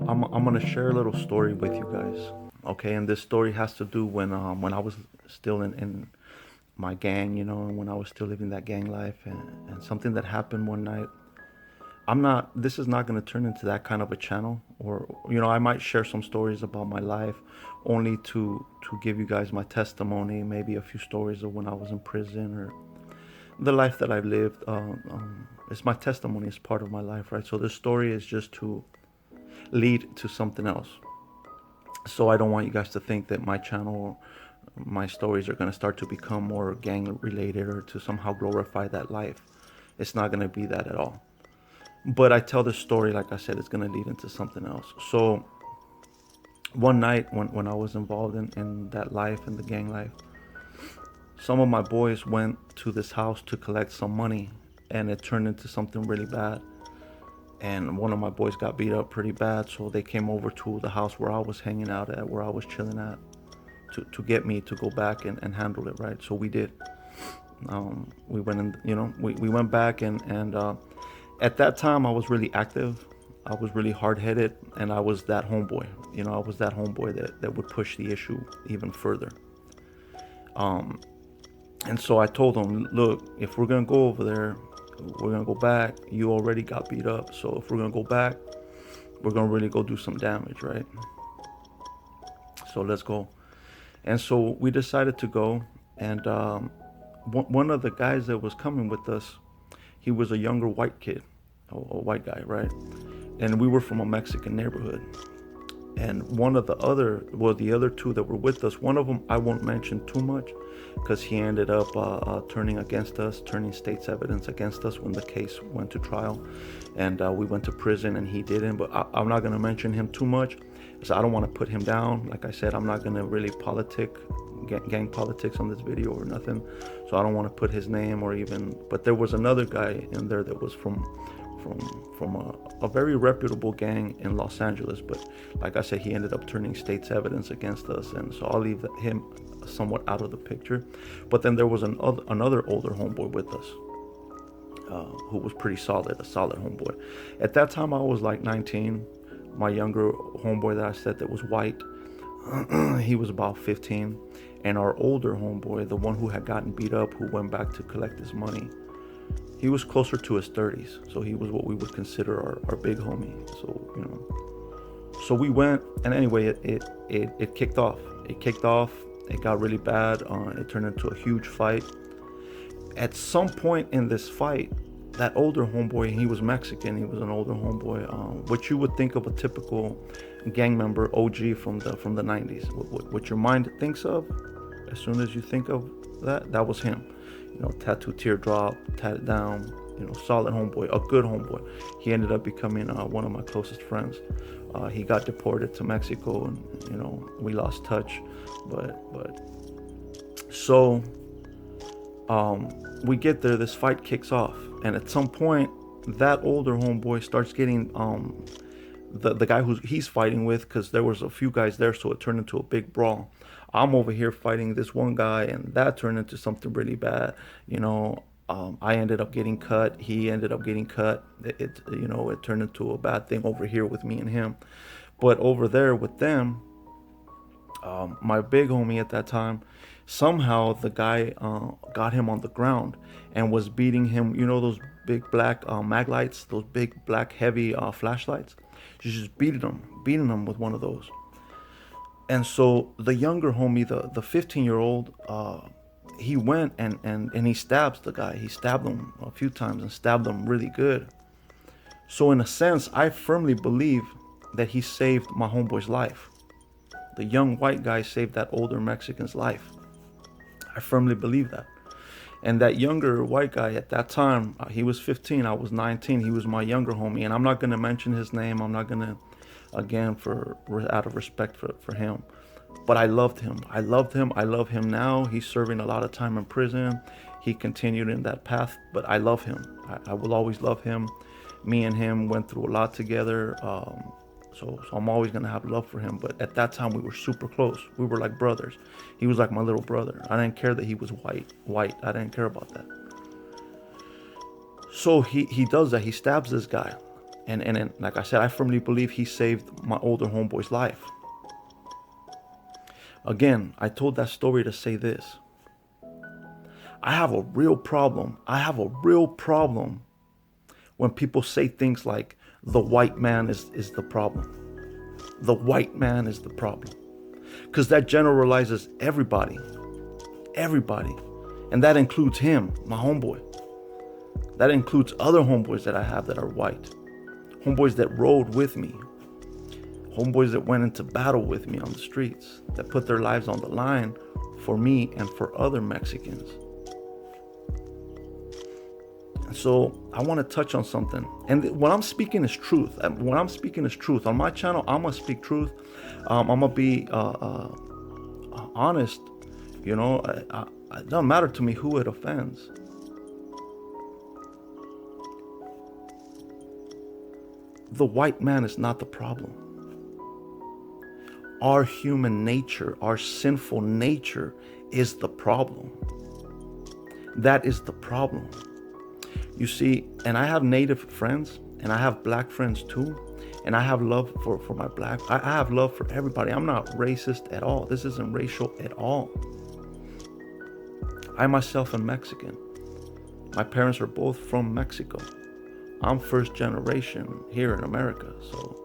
I'm gonna share a little story with you guys. Okay, and this story has to do when I was still in my gang, and when I was still living that gang life, and something that happened one night. I'm not. This is not gonna turn into that kind of a channel, or I might share some stories about my life, only to give you guys my testimony, maybe a few stories of when I was in prison or the life that I've lived. It's my testimony. It's part of my life, right? So this story is just to lead to something else. So I don't want you guys to think that my channel, my stories are going to start to become more gang related or to somehow glorify that life. It's not going to be that at all. But I tell this story, like I said, it's going to lead into something else. So one night when I was involved in that life, in the gang life, some of my boys went to this house to collect some money, and it turned into something really bad. And one of my boys got beat up pretty bad, so they came over to the house where I was hanging out at, where I was chilling at, to get me to go back and handle it, right? So we did. We went in, we went back, and at that time I was really active. I was really hard-headed, and I was that homeboy. I was that homeboy that would push the issue even further. And so I told them, look, if we're gonna go over there, we're gonna go back. You already got beat up, so if we're gonna go back, we're gonna really go do some damage, right? So let's go. And so we decided to go, and one of the guys that was coming with us, he was a younger white kid, a white guy, right? And we were from a Mexican neighborhood. And the other two that were with us, one of them I won't mention too much because he ended up turning against us, turning state's evidence against us when the case went to trial. And we went to prison and he didn't. But I'm not going to mention him too much because I don't want to put him down. Like I said, I'm not going to really gang politics on this video or nothing. So I don't want to put his name or even. But there was another guy in there that was from a very reputable gang in Los Angeles, but like I said, he ended up turning state's evidence against us, and so I'll leave him somewhat out of the picture. But then there was another older homeboy with us, who was pretty solid, a solid homeboy. At that time, I was like 19. My younger homeboy that I said that was white, he was about 15, and our older homeboy, the one who had gotten beat up, who went back to collect his money, he was closer to his 30s, so he was what we would consider our big homie. So we went, and anyway, it kicked off. It got really bad. It turned into a huge fight. At some point in this fight, that older homeboy, he was Mexican. He was an older homeboy, what you would think of a typical gang member, OG from the 90s. What your mind thinks of, as soon as you think of that was him. Tattoo teardrop, tatted down, solid homeboy, a good homeboy. He ended up becoming one of my closest friends. He got deported to Mexico, and we lost touch. But so we get there. This fight kicks off, and at some point, that older homeboy starts getting the guy he's fighting with, because there was a few guys there, so it turned into a big brawl. I'm over here fighting this one guy, and that turned into something really bad. I ended up getting cut. He ended up getting cut. It turned into a bad thing over here with me and him. But over there with them, my big homie at that time, somehow the guy got him on the ground and was beating him. Those big black mag lights, those big black heavy flashlights. She's just beating him with one of those. And so the younger homie, the 15-year-old, he went and he stabs the guy. He stabbed him a few times and stabbed him really good. So in a sense, I firmly believe that he saved my homeboy's life. The young white guy saved that older Mexican's life. I firmly believe that. And that younger white guy at that time, he was 15, I was 19. He was my younger homie, and I'm not going to mention his name. I'm not going to, again, out of respect for him. But I loved him. I love him now. He's serving a lot of time in prison. He continued in that path, but I love him. I will always love him. Me and him went through a lot together. So I'm always going to have love for him. But at that time, we were super close. We were like brothers. He was like my little brother. I didn't care that he was white. I didn't care about that. So he does that. He stabs this guy. And like I said, I firmly believe he saved my older homeboy's life. Again, I told that story to say this. I have a real problem. I have a real problem when people say things like, the white man is the problem. The white man is the problem. Because that generalizes everybody. Everybody. And that includes him, my homeboy. That includes other homeboys that I have that are white. Homeboys that rode with me. Homeboys that went into battle with me on the streets. That put their lives on the line for me and for other Mexicans. So I want to touch on something. And what I'm speaking is truth. What I'm speaking is truth. On my channel, I'm going to speak truth. I'm going to be honest. You know, it doesn't matter to me who it offends. The white man is not the problem. Our human nature, our sinful nature is the problem. That is the problem. You see, and I have native friends and I have black friends too. And I have love for my black. I have love for everybody. I'm not racist at all. This isn't racial at all. I myself am Mexican. My parents are both from Mexico. I'm first generation here in America. So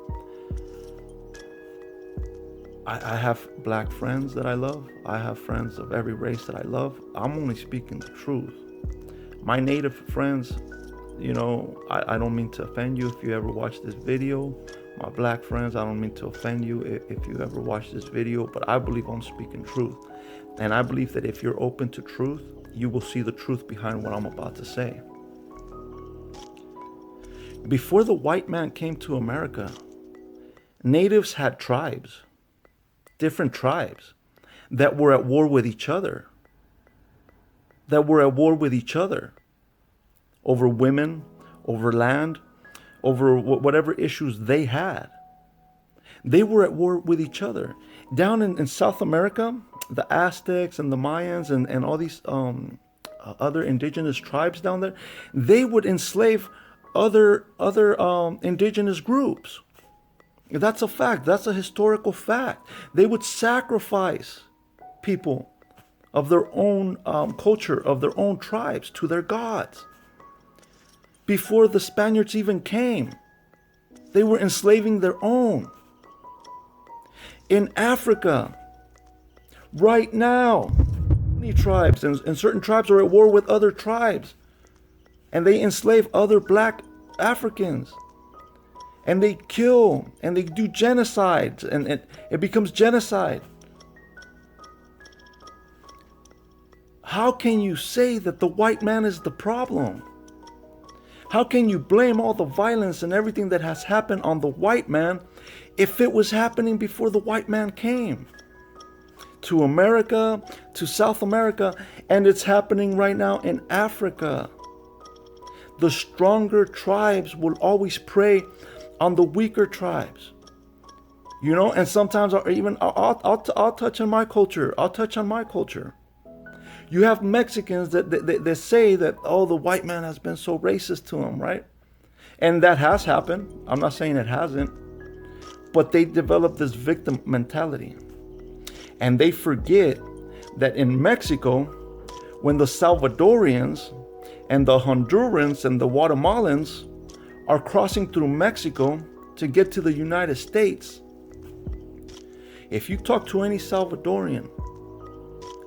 I have black friends that I love. I have friends of every race that I love. I'm only speaking the truth. My native friends, you know, I don't mean to offend you if you ever watch this video. My black friends, I don't mean to offend you if you ever watch this video, but I believe I'm speaking truth. And I believe that if you're open to truth, you will see the truth behind what I'm about to say. Before the white man came to America, natives had tribes, different tribes that were at war with each other. Over women, over land, over whatever issues they had. They were at war with each other. Down in South America, the Aztecs and the Mayans and all these other indigenous tribes down there, they would enslave other indigenous groups. That's a fact. That's a historical fact. They would sacrifice people of their own culture, of their own tribes, to their gods. Before the Spaniards even came, they were enslaving their own. In Africa, right now, many tribes and certain tribes are at war with other tribes. And they enslave other black Africans. And they kill and they do genocide. And it becomes genocide. How can you say that the white man is the problem? How can you blame all the violence and everything that has happened on the white man if it was happening before the white man came to America, to South America, and it's happening right now in Africa? The stronger tribes will always prey on the weaker tribes. You know, and sometimes I'll touch on my culture. You have Mexicans that say that, oh, the white man has been so racist to them, right? And that has happened. I'm not saying it hasn't. But they develop this victim mentality. And they forget that in Mexico, when the Salvadorians and the Hondurans and the Guatemalans are crossing through Mexico to get to the United States, if you talk to any Salvadorian,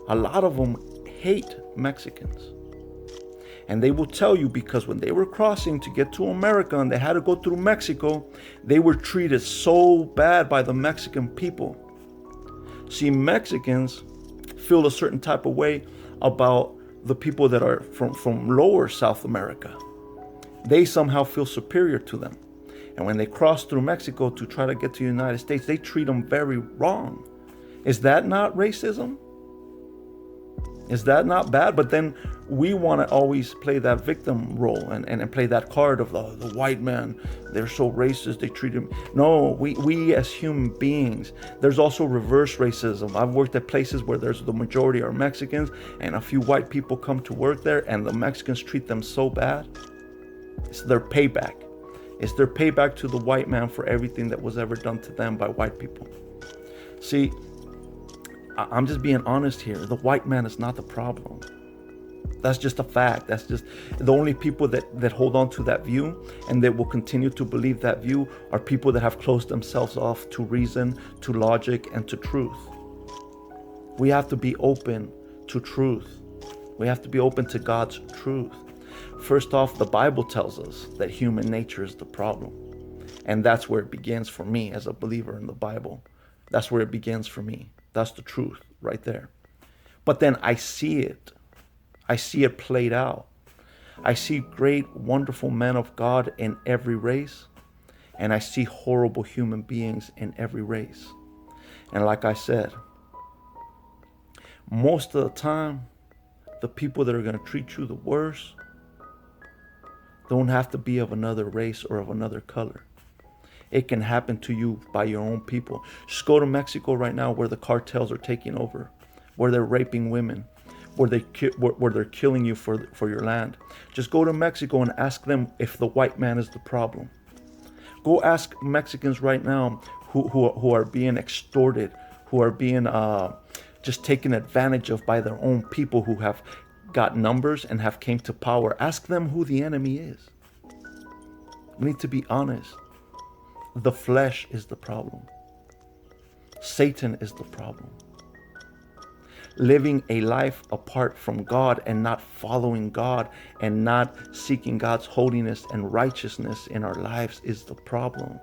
a lot of them hate Mexicans. And they will tell you because when they were crossing to get to America and they had to go through Mexico, they were treated so bad by the Mexican people. See, Mexicans feel a certain type of way about the people that are from lower South America. They somehow feel superior to them. And when they cross through Mexico to try to get to the United States, they treat them very wrong. Is that not racism? Is that not bad? But then we want to always play that victim role and play that card of the white man. They're so racist, they treat him. No, we as human beings, there's also reverse racism. I've worked at places where there's the majority are Mexicans and a few white people come to work there and the Mexicans treat them so bad. It's their payback. It's their payback to the white man for everything that was ever done to them by white people. See, I'm just being honest here. The white man is not the problem. That's just a fact. That's just the only people that hold on to that view and that will continue to believe that view are people that have closed themselves off to reason, to logic, and to truth. We have to be open to truth. We have to be open to God's truth. First off, the Bible tells us that human nature is the problem. And that's where it begins for me as a believer in the Bible. That's where it begins for me. That's the truth right there. But then I see it. I see it played out. I see great, wonderful men of God in every race. And I see horrible human beings in every race. And like I said, most of the time, the people that are going to treat you the worst don't have to be of another race or of another color. It can happen to you by your own people. Just go to Mexico right now where the cartels are taking over, where they're raping women, where they're killing you for your land. Just go to Mexico and ask them if the white man is the problem. Go ask Mexicans right now who are being extorted, who are being just taken advantage of by their own people who have got numbers and have came to power. Ask them who the enemy is. We need to be honest. The flesh is the problem. Satan is the problem. Living a life apart from God and not following God and not seeking God's holiness and righteousness in our lives is the problem.